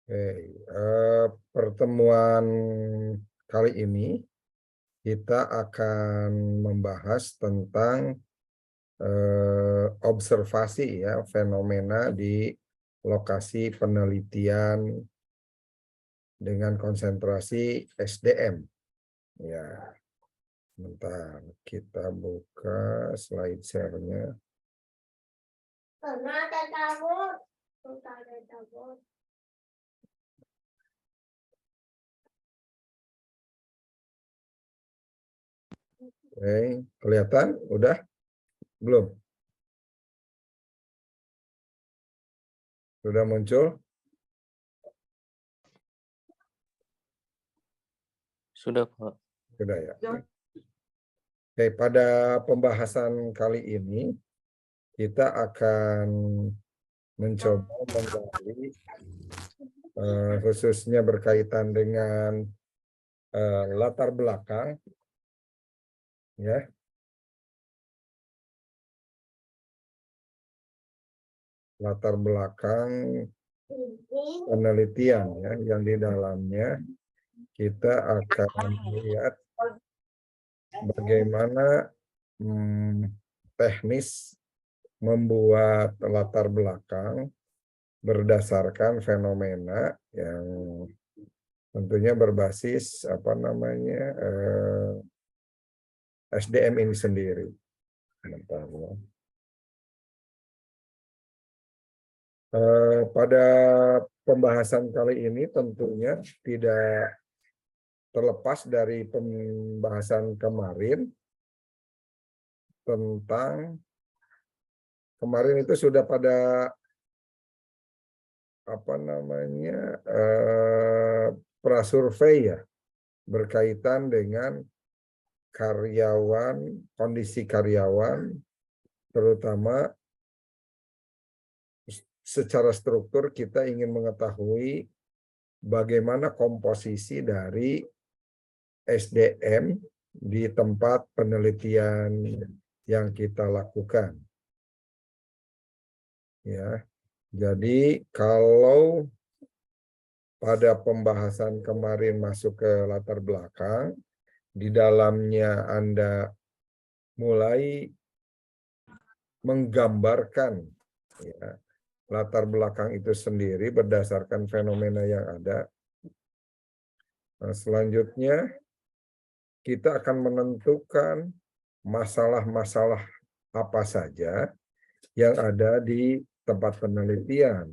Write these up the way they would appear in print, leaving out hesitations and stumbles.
Oke, pertemuan kali ini kita akan membahas tentang observasi ya fenomena di lokasi penelitian dengan konsentrasi SDM. Ya, bentar kita buka slide share-nya. Oke, kelihatan? Udah? Belum? Sudah muncul? Sudah, Pak. Sudah ya. Oke, pada pembahasan kali ini kita akan mencoba menggali khususnya berkaitan dengan latar belakang ya. Latar belakang penelitian ya yang di dalamnya kita akan melihat bagaimana teknis membuat latar belakang berdasarkan fenomena yang tentunya berbasis apa namanya SDM ini sendiri. Bentar, ya. Pada pembahasan kali ini tentunya tidak terlepas dari pembahasan kemarin tentang kemarin itu sudah pada apa namanya prasurvei ya berkaitan dengan karyawan, kondisi karyawan terutama secara struktur kita ingin mengetahui bagaimana komposisi dari SDM di tempat penelitian yang kita lakukan. Ya. Jadi kalau pada pembahasan kemarin masuk ke latar belakang, di dalamnya Anda mulai menggambarkan ya, latar belakang itu sendiri berdasarkan fenomena yang ada. Nah, selanjutnya kita akan menentukan masalah-masalah apa saja yang ada di tempat penelitian.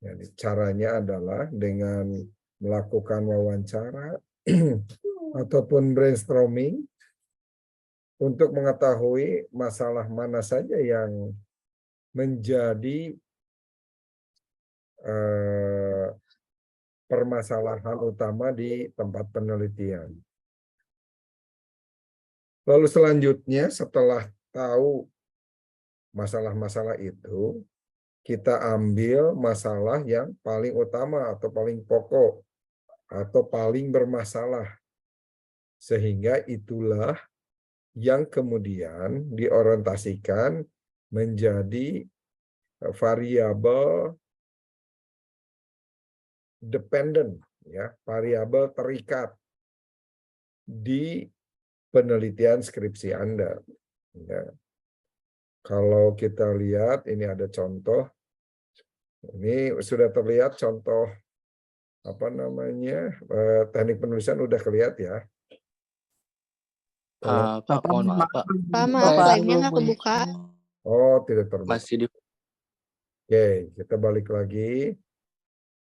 Jadi, caranya adalah dengan melakukan wawancara ataupun brainstorming untuk mengetahui masalah mana saja yang menjadi permasalahan utama di tempat penelitian. Lalu selanjutnya setelah tahu masalah-masalah itu, kita ambil masalah yang paling utama atau paling pokok atau paling bermasalah. Sehingga itulah yang kemudian diorientasikan menjadi variabel dependent, ya, variabel terikat di penelitian skripsi Anda. Ya. Kalau kita lihat, ini ada contoh. Ini sudah terlihat contoh apa namanya teknik penulisan udah kelihatan ya. Pak, mohon maaf, Pak. Pak, maaf slide-nya nggak kebuka. Oh, tidak terbuka. Masih di Oke, kita balik lagi.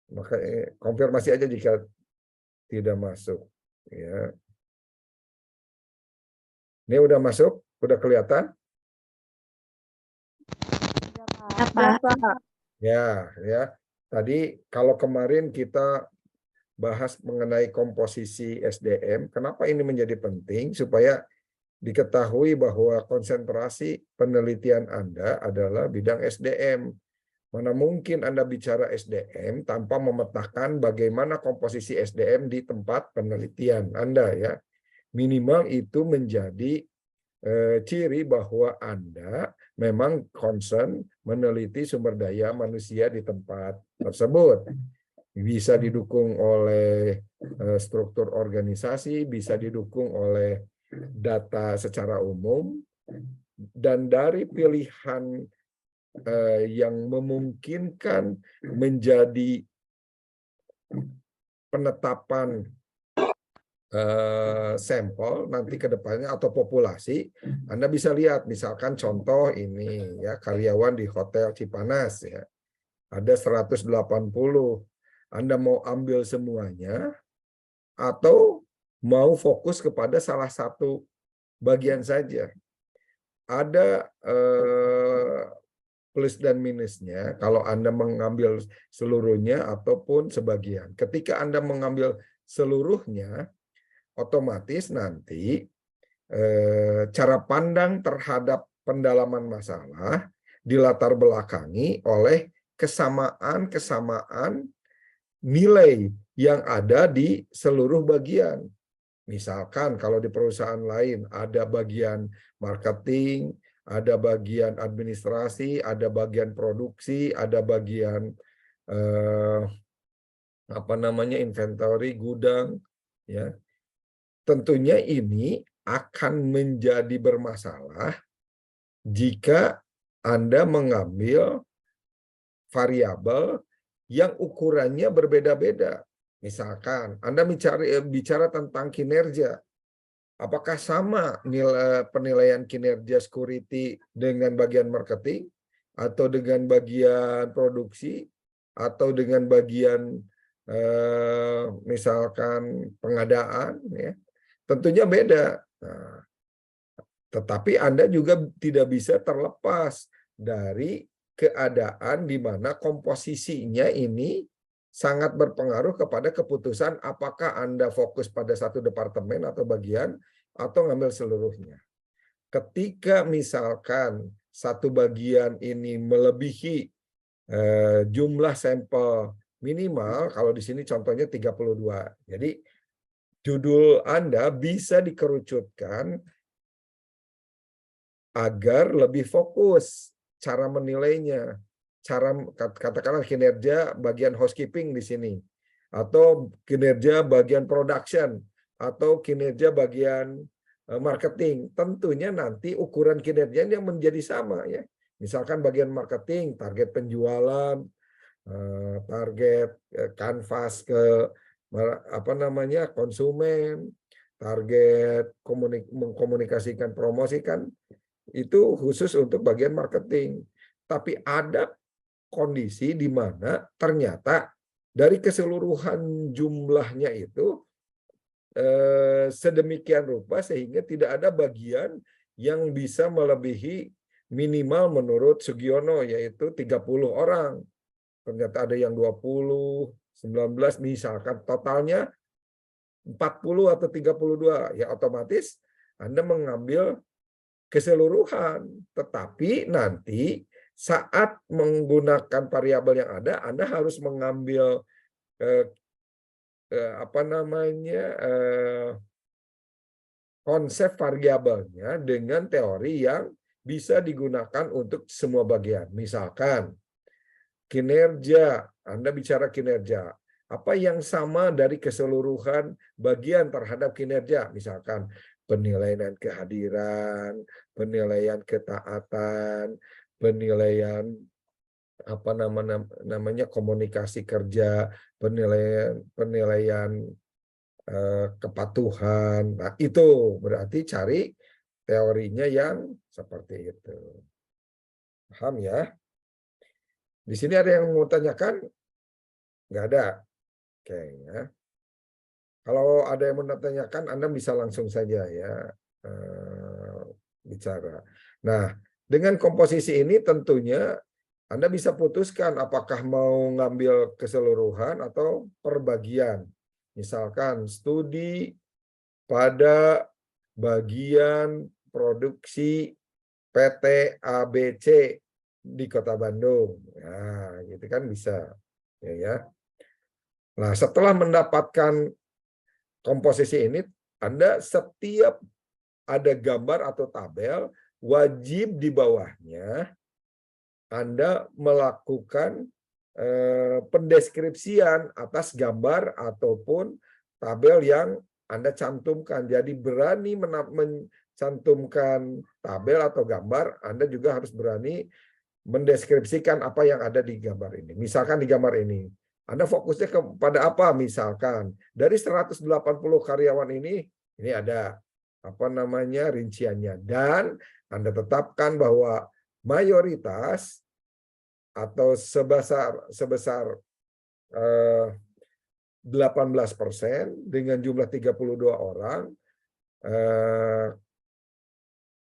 Maka konfirmasi aja jika tidak masuk. Ya. Ini udah masuk? Udah kelihatan? Apa? Ya, ya. Tadi kalau kemarin kita bahas mengenai komposisi SDM, kenapa ini menjadi penting? Supaya diketahui bahwa konsentrasi penelitian Anda adalah bidang SDM. Mana mungkin Anda bicara SDM tanpa memetakan bagaimana komposisi SDM di tempat penelitian Anda ya. Minimal itu menjadi ciri bahwa Anda memang concern meneliti sumber daya manusia di tempat tersebut. Bisa didukung oleh struktur organisasi, bisa didukung oleh data secara umum, dan dari pilihan yang memungkinkan menjadi penetapan sampel nanti ke depannya atau populasi, Anda bisa lihat misalkan contoh ini ya, karyawan di Hotel Cipanas ya. Ada 180. Anda mau ambil semuanya atau mau fokus kepada salah satu bagian saja. Ada plus dan minusnya kalau Anda mengambil seluruhnya ataupun sebagian. Ketika Anda mengambil seluruhnya, otomatis nanti cara pandang terhadap pendalaman masalah dilatar belakangi oleh kesamaan-kesamaan nilai yang ada di seluruh bagian. Misalkan kalau di perusahaan lain ada bagian marketing, ada bagian administrasi, ada bagian produksi, ada bagian inventory, gudang, ya. Tentunya ini akan menjadi bermasalah jika Anda mengambil variabel yang ukurannya berbeda-beda. Misalkan Anda bicara tentang kinerja. Apakah sama nilai penilaian kinerja security dengan bagian marketing, atau dengan bagian produksi, atau dengan bagian misalkan pengadaan, ya? Tentunya beda. Nah, tetapi Anda juga tidak bisa terlepas dari keadaan di mana komposisinya ini sangat berpengaruh kepada keputusan apakah Anda fokus pada satu departemen atau bagian atau ngambil seluruhnya. Ketika misalkan satu bagian ini melebihi jumlah sampel minimal, kalau di sini contohnya 32. Jadi judul Anda bisa dikerucutkan agar lebih fokus cara menilainya. Cara katakanlah kinerja bagian housekeeping di sini, atau kinerja bagian production, atau kinerja bagian marketing. Tentunya nanti ukuran kinerjanya yang menjadi sama ya. Misalkan bagian marketing target penjualan, target kanvas ke konsumen, target mengkomunikasikan promosi kan itu khusus untuk bagian marketing. Tapi ada kondisi di mana ternyata dari keseluruhan jumlahnya itu sedemikian rupa sehingga tidak ada bagian yang bisa melebihi minimal menurut Sugiono yaitu 30 orang. Ternyata ada yang 20, 19, misalkan totalnya 40 atau 32, ya otomatis Anda mengambil keseluruhan. Tetapi nanti saat menggunakan variabel yang ada, Anda harus mengambil konsep variabelnya dengan teori yang bisa digunakan untuk semua bagian. Misalkan kinerja, Anda bicara kinerja. Apa yang sama dari keseluruhan bagian terhadap kinerja? Misalkan penilaian kehadiran, penilaian ketaatan, penilaian komunikasi kerja, penilaian kepatuhan. Nah, itu berarti cari teorinya yang seperti itu. Paham ya? Di sini ada yang mau tanyakan? Nggak ada. Oke, ya. Kalau ada yang mau tanyakan, Anda bisa langsung saja ya bicara. Nah, dengan komposisi ini tentunya Anda bisa putuskan apakah mau ngambil keseluruhan atau per bagian. Misalkan studi pada bagian produksi PT ABC di Kota Bandung. Nah, gitu kan bisa. Ya. Nah, setelah mendapatkan komposisi ini, Anda setiap ada gambar atau tabel, wajib di bawahnya Anda melakukan pendeskripsian atas gambar ataupun tabel yang Anda cantumkan. Jadi berani mencantumkan tabel atau gambar, Anda juga harus berani mendeskripsikan apa yang ada di gambar ini. Misalkan di gambar ini, Anda fokusnya kepada apa? Misalkan dari 180 karyawan ini ada apa namanya rinciannya, dan Anda tetapkan bahwa mayoritas atau sebesar 18% dengan jumlah 32 orang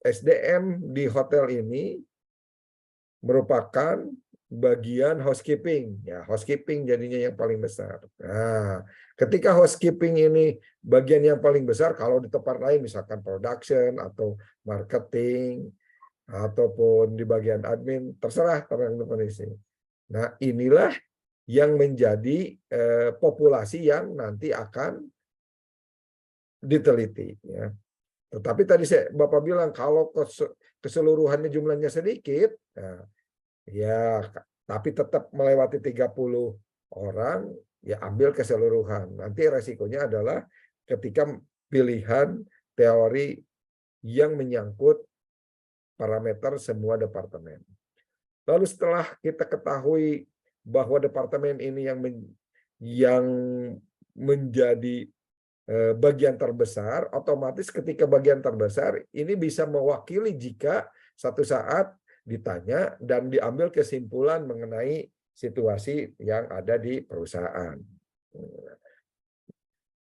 SDM di hotel ini merupakan bagian housekeeping. Ya, housekeeping jadinya yang paling besar. Nah, ketika housekeeping ini bagian yang paling besar, kalau di tempat lain misalkan production atau marketing ataupun di bagian admin, terserah tergantung kondisi. Nah, inilah yang menjadi populasi yang nanti akan diteliti. Ya. Tetapi tadi Bapak bilang kalau keseluruhannya jumlahnya sedikit, nah, ya tapi tetap melewati 30 orang, ya ambil keseluruhan. Nanti resikonya adalah ketika pilihan teori yang menyangkut parameter semua departemen. Lalu setelah kita ketahui bahwa departemen ini yang menjadi bagian terbesar, otomatis ketika bagian terbesar ini bisa mewakili jika satu saat ditanya dan diambil kesimpulan mengenai situasi yang ada di perusahaan.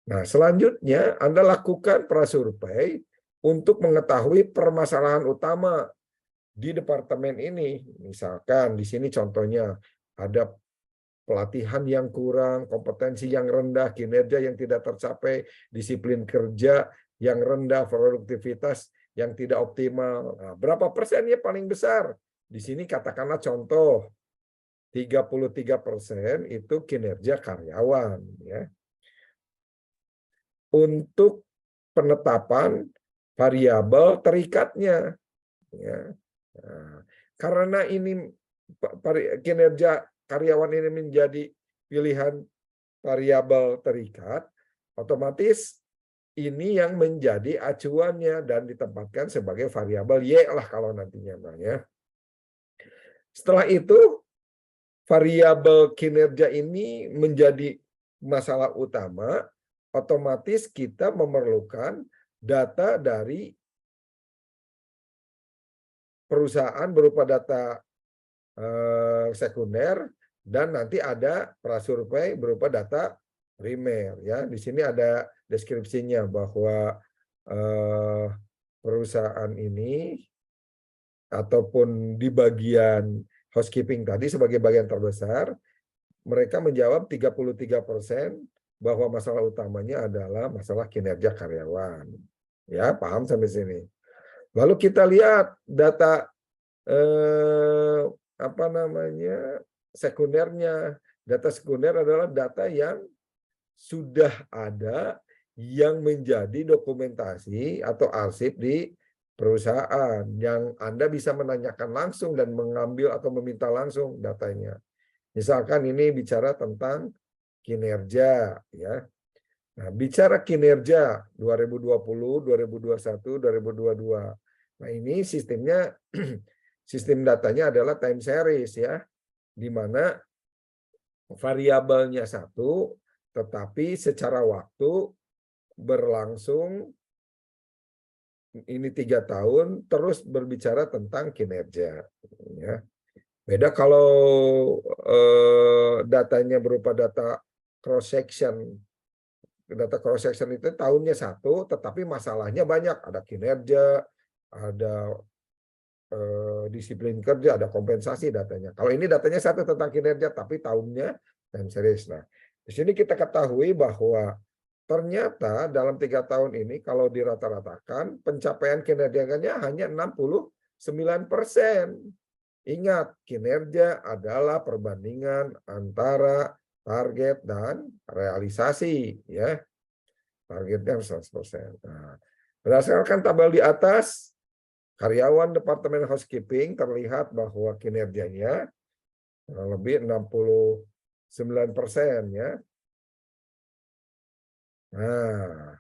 Nah, selanjutnya Anda lakukan prasurvei untuk mengetahui permasalahan utama di departemen ini. Misalkan di sini contohnya ada pelatihan yang kurang, kompetensi yang rendah, kinerja yang tidak tercapai, disiplin kerja yang rendah, produktivitas yang tidak optimal. Nah, berapa persennya paling besar? Di sini katakanlah contoh 33% itu kinerja karyawan. Ya. Untuk penetapan variabel terikatnya. Ya. Nah, karena ini kinerja karyawan ini menjadi pilihan variabel terikat, otomatis ini yang menjadi acuannya dan ditempatkan sebagai variabel Y lah kalau nantinya. Ya. Setelah itu, variabel kinerja ini menjadi masalah utama, otomatis kita memerlukan data dari perusahaan berupa data sekunder, dan nanti ada prasurvei berupa data primer. Ya, di sini ada deskripsinya bahwa perusahaan ini ataupun di bagian housekeeping tadi sebagai bagian terbesar, mereka menjawab 33% bahwa masalah utamanya adalah masalah kinerja karyawan. Ya, paham sampai sini. Lalu kita lihat data apa namanya sekundernya. Data sekunder adalah data yang sudah ada yang menjadi dokumentasi atau arsip di perusahaan yang Anda bisa menanyakan langsung dan mengambil atau meminta langsung datanya. Misalkan ini bicara tentang kinerja, ya. Nah, bicara kinerja 2020, 2021, 2022. Nah, ini sistemnya sistem datanya adalah time series, ya, di mana variabelnya satu, tetapi secara waktu berlangsung ini 3 tahun terus berbicara tentang kinerja. Ya. Beda kalau datanya berupa data cross section. Data cross section itu tahunnya satu, tetapi masalahnya banyak. Ada kinerja, ada disiplin kerja, ada kompensasi datanya. Kalau ini datanya satu tentang kinerja, tapi tahunnya time series. Nah, di sini kita ketahui bahwa ternyata dalam 3 tahun ini kalau dirata-ratakan pencapaian kinerjanya hanya 69%. Ingat, kinerja adalah perbandingan antara target dan realisasi, ya. Targetnya 100%. Nah, Berdasarkan tabel di atas, karyawan Departemen Housekeeping terlihat bahwa kinerjanya kurang lebih 69% ya. Nah,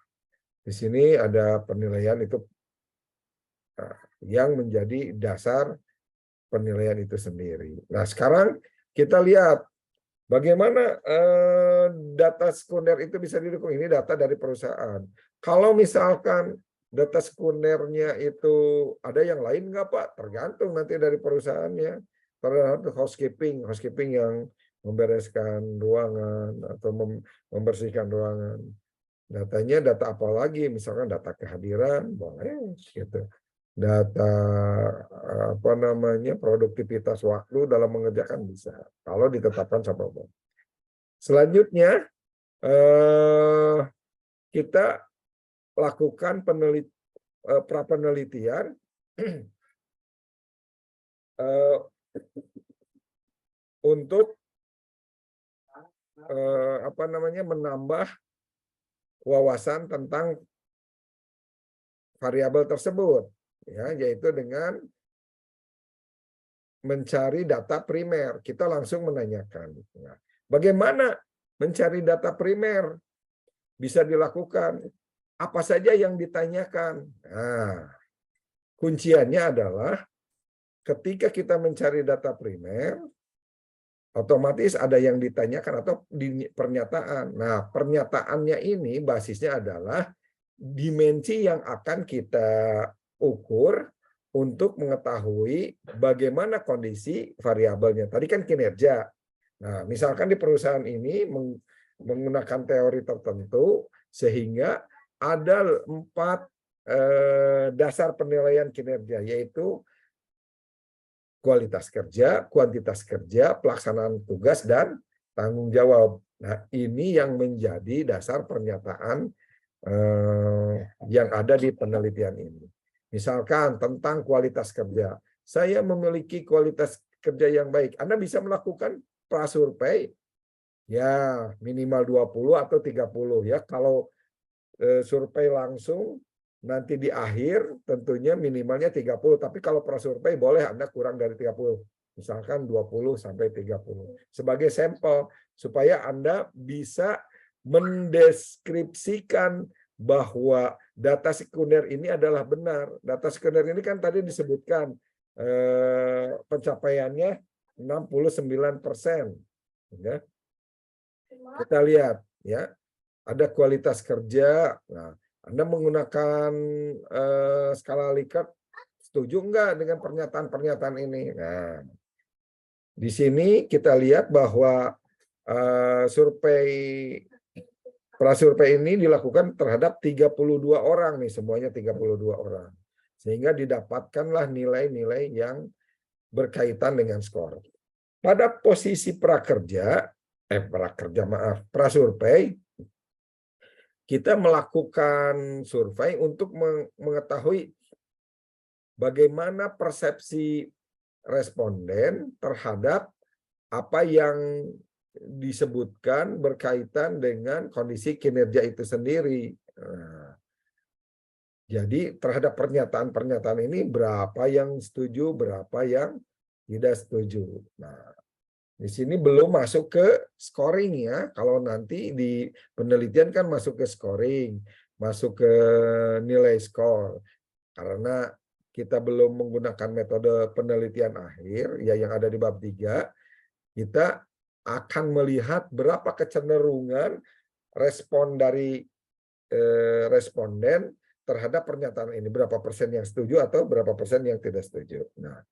di sini ada penilaian itu yang menjadi dasar penilaian itu sendiri. Nah, sekarang kita lihat bagaimana data sekunder itu bisa didukung. Ini data dari perusahaan. Kalau misalkan data sekundernya itu ada yang lain nggak Pak? Tergantung nanti dari perusahaannya. Tergantung housekeeping yang membereskan ruangan atau membersihkan ruangan. Datanya data apa lagi? Misalkan data kehadiran, boleh gitu. Data apa namanya produktivitas waktu dalam mengerjakan bisa kalau ditetapkan sama Bapak. Selanjutnya kita lakukan pra-penelitian untuk apa namanya menambah wawasan tentang variabel tersebut, ya, yaitu dengan mencari data primer. Kita langsung menanyakan, ya, bagaimana mencari data primer bisa dilakukan, apa saja yang ditanyakan. Nah, kunciannya adalah ketika kita mencari data primer, otomatis ada yang ditanyakan atau di pernyataan. Nah, pernyataannya ini basisnya adalah dimensi yang akan kita ukur untuk mengetahui bagaimana kondisi variabelnya. Tadi kan kinerja. Nah, misalkan di perusahaan ini menggunakan teori tertentu sehingga ada 4 dasar penilaian kinerja, yaitu kualitas kerja, kuantitas kerja, pelaksanaan tugas, dan tanggung jawab. Nah, ini yang menjadi dasar pernyataan yang ada di penelitian ini. Misalkan tentang kualitas kerja. Saya memiliki kualitas kerja yang baik. Anda bisa melakukan prasurvei ya minimal 20 atau 30 ya. Kalau survei langsung nanti di akhir tentunya minimalnya 30, tapi kalau prasurvei boleh Anda kurang dari 30. Misalkan 20 sampai 30 sebagai sampel supaya Anda bisa mendeskripsikan bahwa data sekunder ini adalah benar. Data sekunder ini kan tadi disebutkan pencapaiannya 69%. Ya. Kita lihat ya, ada kualitas kerja. Nah, Anda menggunakan skala Likert, setuju enggak dengan pernyataan-pernyataan ini? Nah, di sini kita lihat bahwa prasurvei ini dilakukan terhadap 32 orang nih, semuanya 32 orang. Sehingga didapatkanlah nilai-nilai yang berkaitan dengan skor. Pada posisi prasurvei, kita melakukan survei untuk mengetahui bagaimana persepsi responden terhadap apa yang disebutkan berkaitan dengan kondisi kinerja itu sendiri. Nah, jadi terhadap pernyataan-pernyataan ini berapa yang setuju, berapa yang tidak setuju. Nah, di sini belum masuk ke scoring ya. Kalau nanti di penelitian kan masuk ke scoring, masuk ke nilai skor. Karena kita belum menggunakan metode penelitian akhir ya yang ada di bab 3, kita akan melihat berapa kecenderungan respon dari responden terhadap pernyataan ini, berapa persen yang setuju atau berapa persen yang tidak setuju. Nah,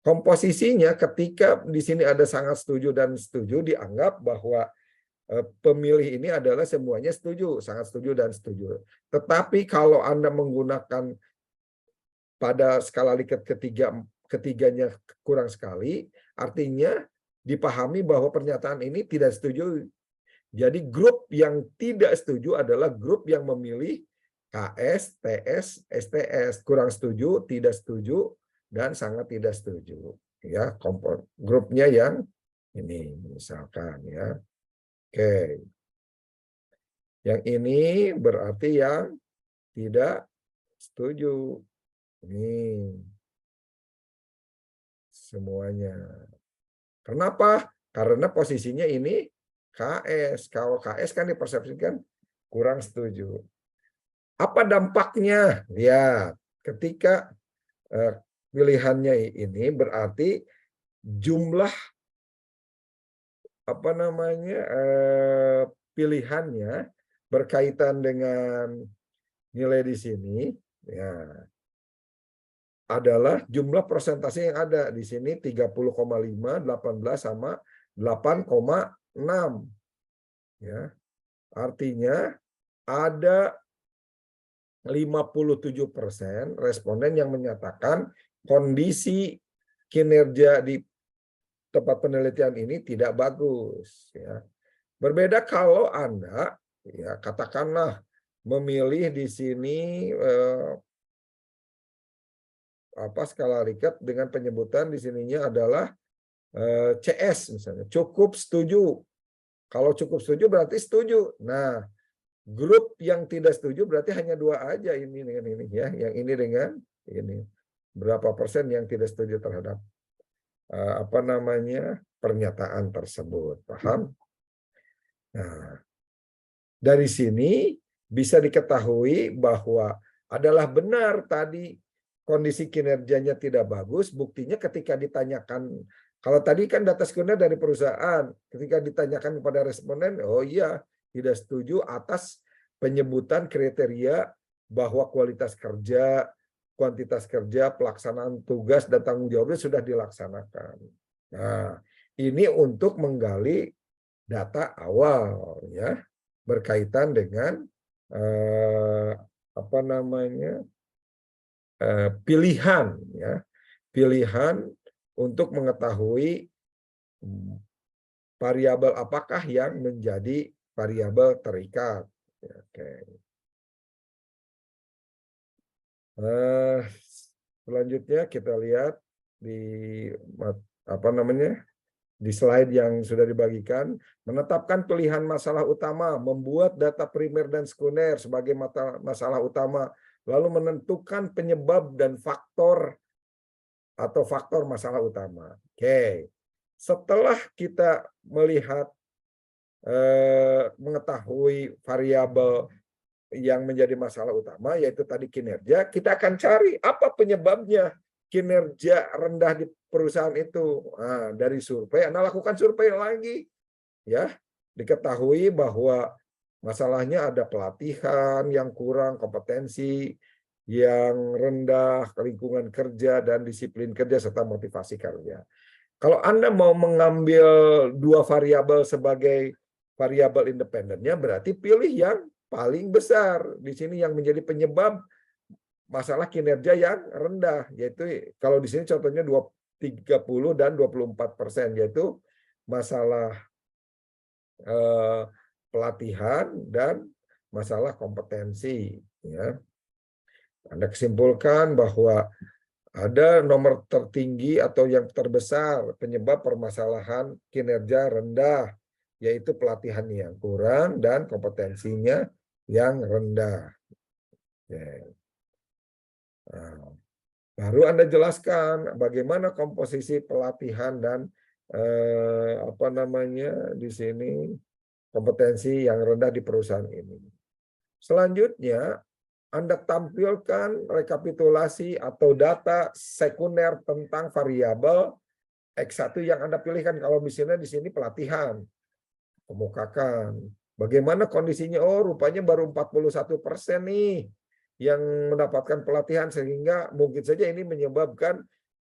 komposisinya ketika di sini ada sangat setuju dan setuju, dianggap bahwa pemilih ini adalah semuanya setuju, sangat setuju dan setuju. Tetapi kalau Anda menggunakan pada skala Likert ketiganya kurang sekali, artinya dipahami bahwa pernyataan ini tidak setuju. Jadi grup yang tidak setuju adalah grup yang memilih KS, TS, STS, kurang setuju, tidak setuju, dan sangat tidak setuju. Ya, grupnya yang ini misalkan ya. Oke. Yang ini berarti yang tidak setuju. Nih, semuanya. Kenapa? Karena posisinya ini KS. Kalau KS kan dipersepsikan kurang setuju. Apa dampaknya? Ya, ketika pilihannya ini berarti jumlah pilihannya berkaitan dengan nilai di sini ya adalah jumlah persentase yang ada di sini 30,5, 18 sama 8,6 ya. Artinya ada 57% responden yang menyatakan kondisi kinerja di tempat penelitian ini tidak bagus ya. Berbeda kalau Anda ya katakanlah memilih di sini skala Likert dengan penyebutan di sininya adalah CS misalnya, cukup setuju. Kalau cukup setuju berarti setuju. Nah, grup yang tidak setuju berarti hanya 2 aja, ini dengan ini ya, yang ini dengan ini. Berapa persen yang tidak setuju terhadap pernyataan tersebut, paham? Nah, dari sini bisa diketahui bahwa adalah benar tadi kondisi kinerjanya tidak bagus, buktinya ketika ditanyakan, kalau tadi kan data sekunder dari perusahaan, ketika ditanyakan kepada responden, oh iya, tidak setuju atas penyebutan kriteria bahwa kualitas kerja, kuantitas kerja, pelaksanaan tugas, dan tanggung jawabnya sudah dilaksanakan. Nah, ini untuk menggali data awal ya berkaitan dengan pilihan ya, pilihan untuk mengetahui variabel apakah yang menjadi variabel terikat. Oke. Selanjutnya kita lihat di di slide yang sudah dibagikan, menetapkan pilihan masalah utama, membuat data primer dan sekunder sebagai masalah utama, lalu menentukan penyebab dan faktor atau faktor masalah utama. Oke. Setelah kita melihat mengetahui variabel yang menjadi masalah utama, yaitu tadi kinerja, kita akan cari apa penyebabnya kinerja rendah di perusahaan itu. Nah, dari survei, Anda lakukan survei lagi, ya, diketahui bahwa masalahnya ada pelatihan yang kurang, kompetensi yang rendah, lingkungan kerja dan disiplin kerja serta motivasi kerja. Kalau Anda mau mengambil 2 variabel sebagai variabel independennya, berarti pilih yang paling besar. Di sini yang menjadi penyebab masalah kinerja yang rendah, yaitu kalau di sini contohnya 30 dan 24%, yaitu masalah pelatihan dan masalah kompetensi. Ya. Anda kesimpulkan bahwa ada nomor tertinggi atau yang terbesar penyebab permasalahan kinerja rendah, yaitu pelatihan yang kurang dan kompetensinya yang rendah. Nah, baru Anda jelaskan bagaimana komposisi pelatihan dan di sini kompetensi yang rendah di perusahaan ini. Selanjutnya, Anda tampilkan rekapitulasi atau data sekunder tentang variabel X1 yang Anda pilihkan. Kalau misalnya di sini pelatihan, kemukakan. Bagaimana kondisinya? Oh, rupanya baru 41% nih yang mendapatkan pelatihan, sehingga mungkin saja ini menyebabkan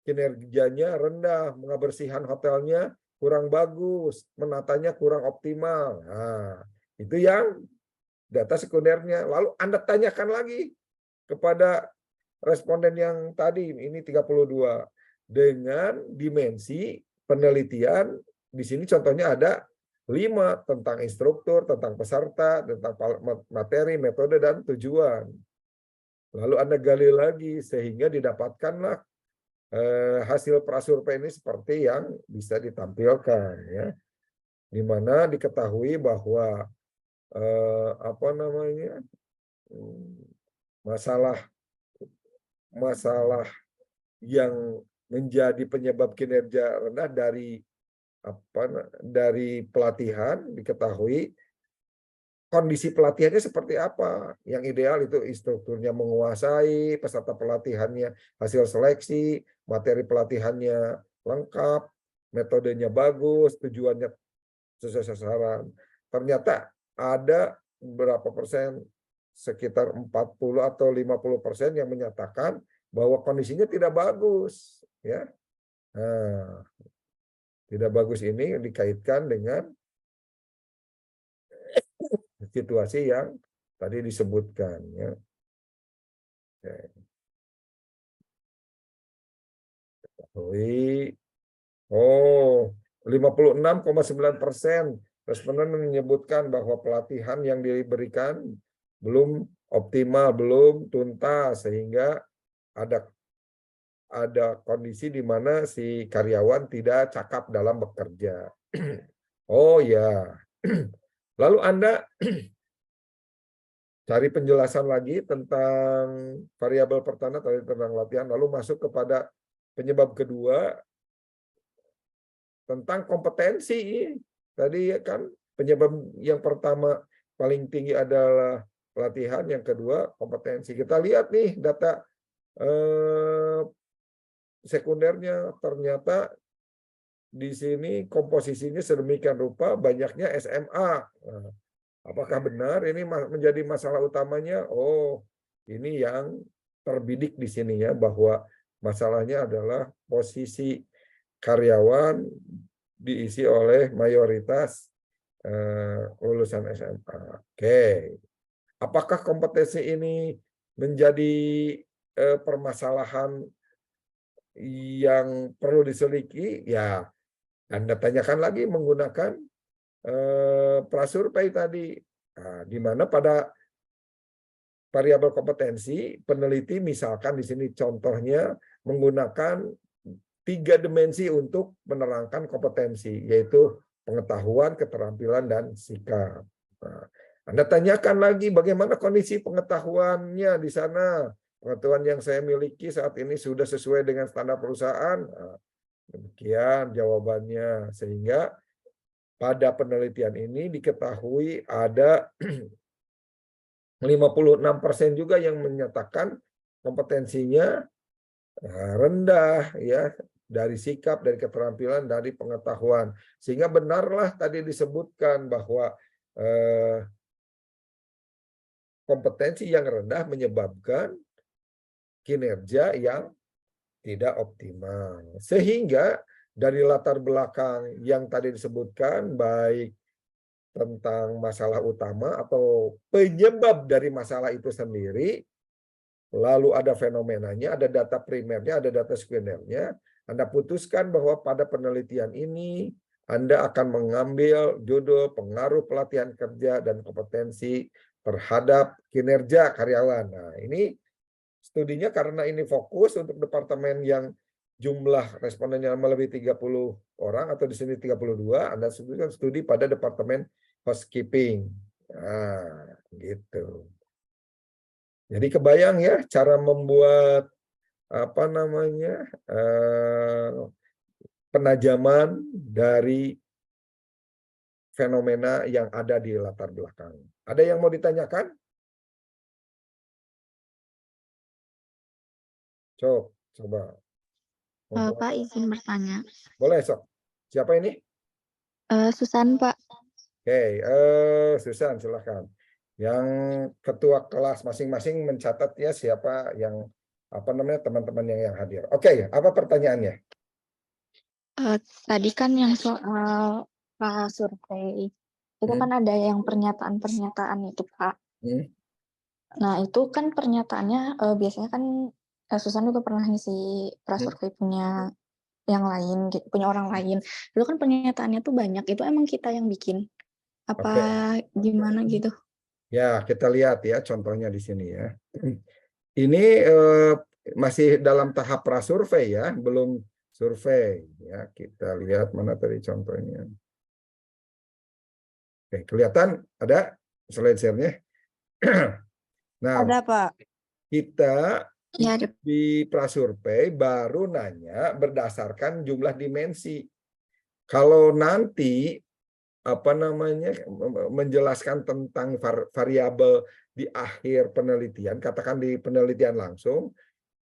kinerjanya rendah, kebersihan hotelnya kurang bagus, menatanya kurang optimal. Nah, itu yang data sekundernya. Lalu Anda tanyakan lagi kepada responden yang tadi, ini 32, dengan dimensi penelitian. Di sini contohnya ada 5 tentang instruktur, tentang peserta, tentang materi, metode, dan tujuan. Lalu Anda gali lagi sehingga didapatkanlah hasil prasurvei ini seperti yang bisa ditampilkan, ya, di mana diketahui bahwa masalah masalah yang menjadi penyebab kinerja rendah dari pelatihan diketahui kondisi pelatihannya seperti apa. Yang ideal itu instrukturnya menguasai, peserta pelatihannya hasil seleksi, materi pelatihannya lengkap, metodenya bagus, tujuannya sesuai sasaran. Ternyata ada berapa persen, sekitar 40 atau 50% yang menyatakan bahwa kondisinya tidak bagus. Ya. Nah, tidak bagus ini dikaitkan dengan situasi yang tadi disebutkan. Ya. Oh, 56,9% responden menyebutkan bahwa pelatihan yang diberikan belum optimal, belum tuntas, sehingga ada kondisi di mana si karyawan tidak cakap dalam bekerja. Oh ya. Lalu Anda cari penjelasan lagi tentang variabel pertama tadi tentang latihan, lalu masuk kepada penyebab kedua tentang kompetensi. Tadi kan penyebab yang pertama paling tinggi adalah pelatihan, yang kedua kompetensi. Kita lihat nih data sekundernya, ternyata di sini komposisinya sedemikian rupa banyaknya SMA. Nah, apakah benar ini menjadi masalah utamanya? Oh, ini yang terbidik di sini ya, bahwa masalahnya adalah posisi karyawan diisi oleh mayoritas lulusan SMA. Oke. Apakah kompetensi ini menjadi permasalahan yang perlu diselidiki? Ya, Anda tanyakan lagi menggunakan prasurvei tadi. Nah, di mana pada variabel kompetensi, peneliti misalkan di sini contohnya menggunakan 3 dimensi untuk menerangkan kompetensi, yaitu pengetahuan, keterampilan, dan sikap. Nah, Anda tanyakan lagi bagaimana kondisi pengetahuannya di sana. Pengetahuan yang saya miliki saat ini sudah sesuai dengan standar perusahaan. Nah, demikian jawabannya. Sehingga pada penelitian ini diketahui ada 56% juga yang menyatakan kompetensinya rendah ya, dari sikap, dari keterampilan, dari pengetahuan. Sehingga benarlah tadi disebutkan bahwa kompetensi yang rendah menyebabkan kinerja yang tidak optimal. Sehingga dari latar belakang yang tadi disebutkan, baik tentang masalah utama atau penyebab dari masalah itu sendiri, lalu ada fenomenanya, ada data primernya, ada data sekundernya, Anda putuskan bahwa pada penelitian ini Anda akan mengambil judul pengaruh pelatihan kerja dan kompetensi terhadap kinerja karyawan. Nah, ini studinya karena ini fokus untuk departemen yang jumlah respondennya melebihi 30 orang atau di sini 32, Anda sebutkan studi pada departemen housekeeping. Nah, gitu. Jadi kebayang ya cara membuat apa namanya penajaman dari fenomena yang ada di latar belakang. Ada yang mau ditanyakan? Coba. Pak, izin bertanya. Boleh, Sok. Siapa ini? Susan, Pak. Oke, Susan, silakan. Yang ketua kelas masing-masing mencatat ya siapa yang apa namanya teman-teman yang hadir. Oke, apa pertanyaannya? Tadi kan yang soal survei itu kan ada yang pernyataan-pernyataan itu, Pak. Nah, itu kan pernyataannya biasanya kan Susan juga pernah ngisi prasurvei punya yang lain, punya orang lain. Dulu kan pernyataannya tuh banyak. Itu emang kita yang bikin apa gimana gitu? Ya, kita lihat ya contohnya di sini ya. Ini masih dalam tahap prasurvei ya, belum survei ya. Kita lihat mana tadi contohnya. Oke, kelihatan ada slide share-nya? Nah, ada, Pak. kita Ya, Di prasurvei baru nanya berdasarkan jumlah dimensi. Kalau nanti menjelaskan tentang variabel di akhir penelitian, katakan di penelitian langsung,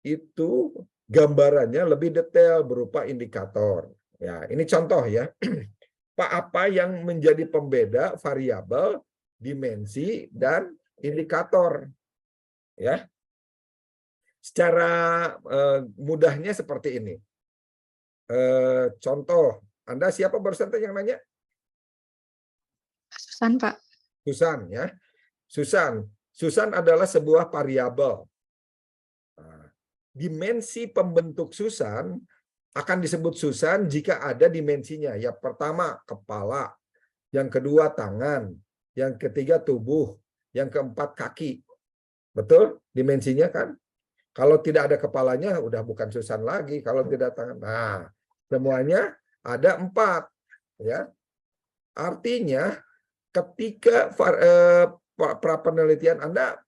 itu gambarannya lebih detail berupa indikator. Ya, ini contoh ya. Pak, apa yang menjadi pembeda variabel, dimensi, dan indikator? Ya, secara mudahnya seperti ini. Contoh, Anda siapa barusan yang nanya? Susan, Pak. Susan, ya. Susan adalah sebuah variabel. Nah, dimensi pembentuk Susan akan disebut Susan jika ada dimensinya. Yang pertama, kepala. Yang kedua, tangan. Yang ketiga, tubuh. Yang keempat, kaki. Betul? Dimensinya kan? Kalau tidak ada kepalanya, udah bukan Susan lagi. Kalau tidak tangan. Nah, semuanya ada 4. Ya. Artinya, ketika pra penelitian Anda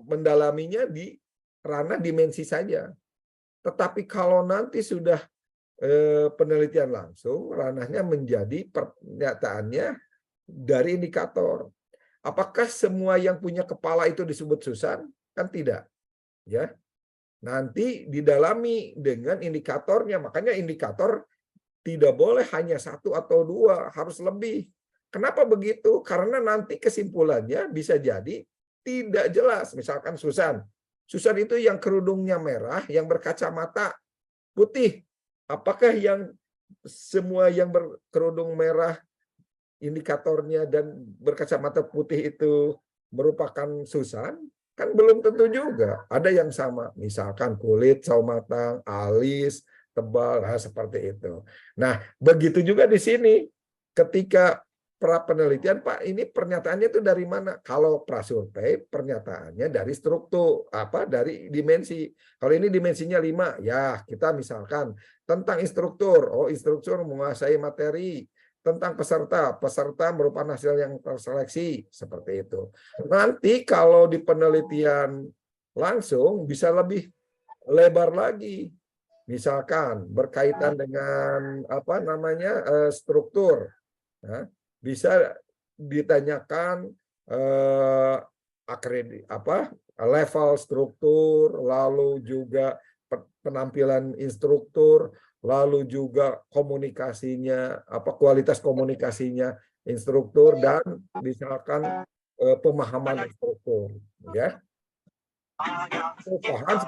mendalaminya di ranah dimensi saja. Tetapi kalau nanti sudah penelitian langsung, ranahnya menjadi pernyataannya dari indikator. Apakah semua yang punya kepala itu disebut Susan? Kan tidak. Ya. Nanti didalami dengan indikatornya. Makanya indikator tidak boleh hanya 1 atau 2, harus lebih. Kenapa begitu? Karena nanti kesimpulannya bisa jadi tidak jelas. Misalkan Susan itu yang kerudungnya merah, yang berkacamata putih. Apakah yang semua yang berkerudung merah, indikatornya dan berkacamata putih itu merupakan Susan? Kan belum tentu juga. Ada yang sama. Misalkan kulit, sawo matang, alis, tebal, nah seperti itu. Nah, begitu juga di sini. Ketika pra penelitian, Pak, ini pernyataannya itu dari mana? Kalau prasurvei, pernyataannya dari struktur, dari dimensi. Kalau ini dimensinya 5, ya kita misalkan tentang instruktur. Oh, instruktur menguasai materi. Tentang peserta merupakan hasil yang terseleksi, seperti itu. Nanti kalau di penelitian langsung bisa lebih lebar lagi. Misalkan berkaitan dengan struktur, ya, bisa ditanyakan level struktur, lalu juga penampilan instruktur, lalu juga komunikasinya, kualitas komunikasinya instruktur, dan misalkan pemahaman instruktur, ya. Paham?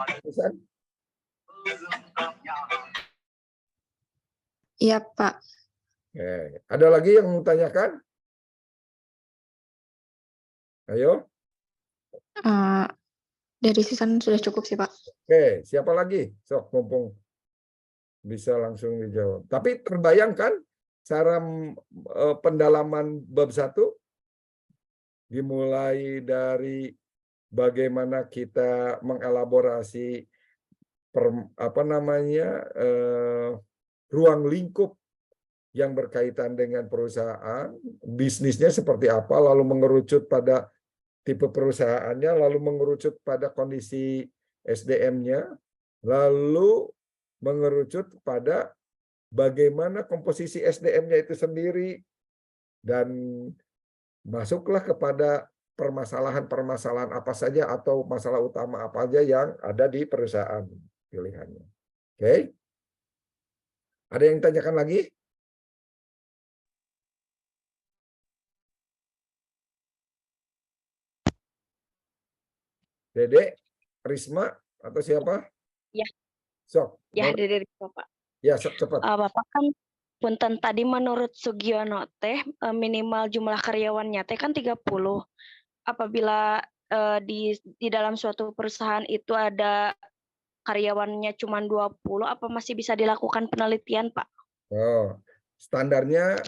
Iya, Pak. Oke. Ada lagi yang mau tanyakan? Ayo. Dari Susan sudah cukup sih, Pak. Oke, siapa lagi? Sok, mumpung bisa langsung dijawab. Tapi terbayangkan cara pendalaman bab 1 dimulai dari bagaimana kita mengelaborasi ruang lingkup yang berkaitan dengan perusahaan, bisnisnya seperti apa, lalu mengerucut pada tipe perusahaannya, lalu mengerucut pada kondisi SDM-nya, lalu mengerucut pada bagaimana komposisi SDM-nya itu sendiri, dan masuklah kepada permasalahan-permasalahan apa saja atau masalah utama apa saja yang ada di perusahaan pilihannya. Oke? Ada yang tanyakan lagi? Dede, Risma, atau siapa? Ya. Sok. Ya, Dede Risma, Pak. Ya, cepat. Bapak kan punten tadi menurut Sugiono teh minimal jumlah karyawannya teh kan 30. Apabila di dalam suatu perusahaan itu ada karyawannya cuma 20, apa masih bisa dilakukan penelitian, Pak? Oh, standarnya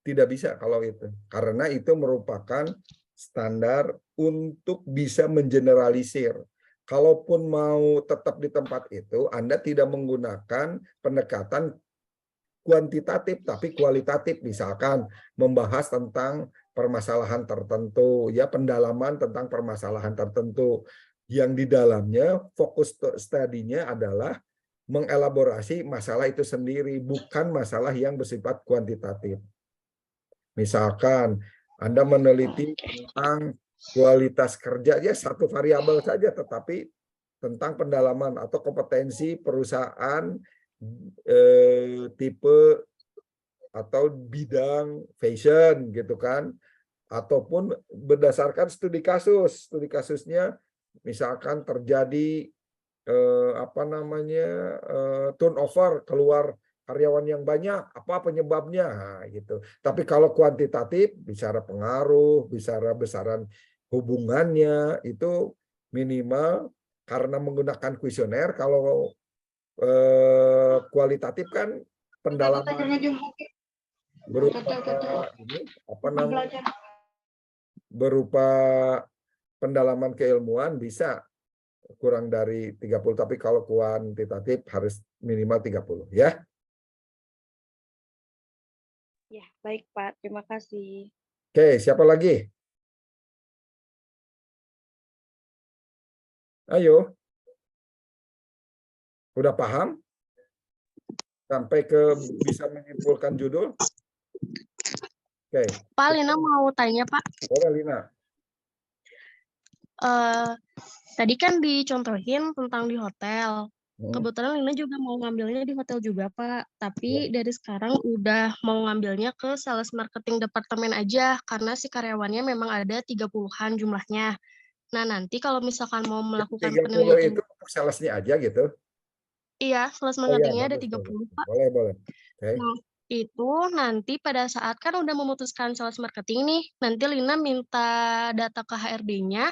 tidak bisa kalau itu. Karena itu merupakan standar untuk bisa mengeneralisir. Kalaupun mau tetap di tempat itu, Anda tidak menggunakan pendekatan kuantitatif, tapi kualitatif. Misalkan membahas tentang permasalahan tertentu, ya pendalaman tentang permasalahan tertentu. yang di dalamnya fokus studinya adalah mengelaborasi masalah itu sendiri, bukan masalah yang bersifat kuantitatif. Misalkan Anda meneliti tentang kualitas kerja, ya satu variabel saja, tetapi tentang pendalaman atau kompetensi perusahaan tipe atau bidang fashion gitu kan, ataupun berdasarkan studi kasus. Studi kasusnya misalkan terjadi turnover, keluar karyawan yang banyak, apa penyebabnya, nah, gitu. Tapi kalau kuantitatif, bicara pengaruh, bicara besaran hubungannya, itu minimal karena menggunakan kuesioner. Kalau kualitatif kan pendalaman berupa berupa pendalaman keilmuan bisa kurang dari 30, tapi kalau kuantitatif harus minimal 30 ya. Ya, baik Pak. Terima kasih. Oke, siapa lagi? Ayo. Udah paham? Sampai ke bisa menyimpulkan judul? Oke. Pak, Lina mau tanya, Pak. Boleh, Lina. Tadi kan dicontohin tentang di hotel. Kebetulan Lina juga mau ngambilnya di hotel juga, Pak. Tapi dari sekarang udah mau ngambilnya ke sales marketing departemen aja, karena si karyawannya memang ada 30-an jumlahnya. Nah, nanti kalau misalkan mau melakukan 30 penelitian, itu salesnya aja gitu? iya, sales Oh ya, marketingnya ada bagus, 30, bagus. Pak. Boleh. Oke. Nah, itu nanti pada saat kan udah memutuskan sales marketing nih, nanti Lina minta data ke HRD-nya,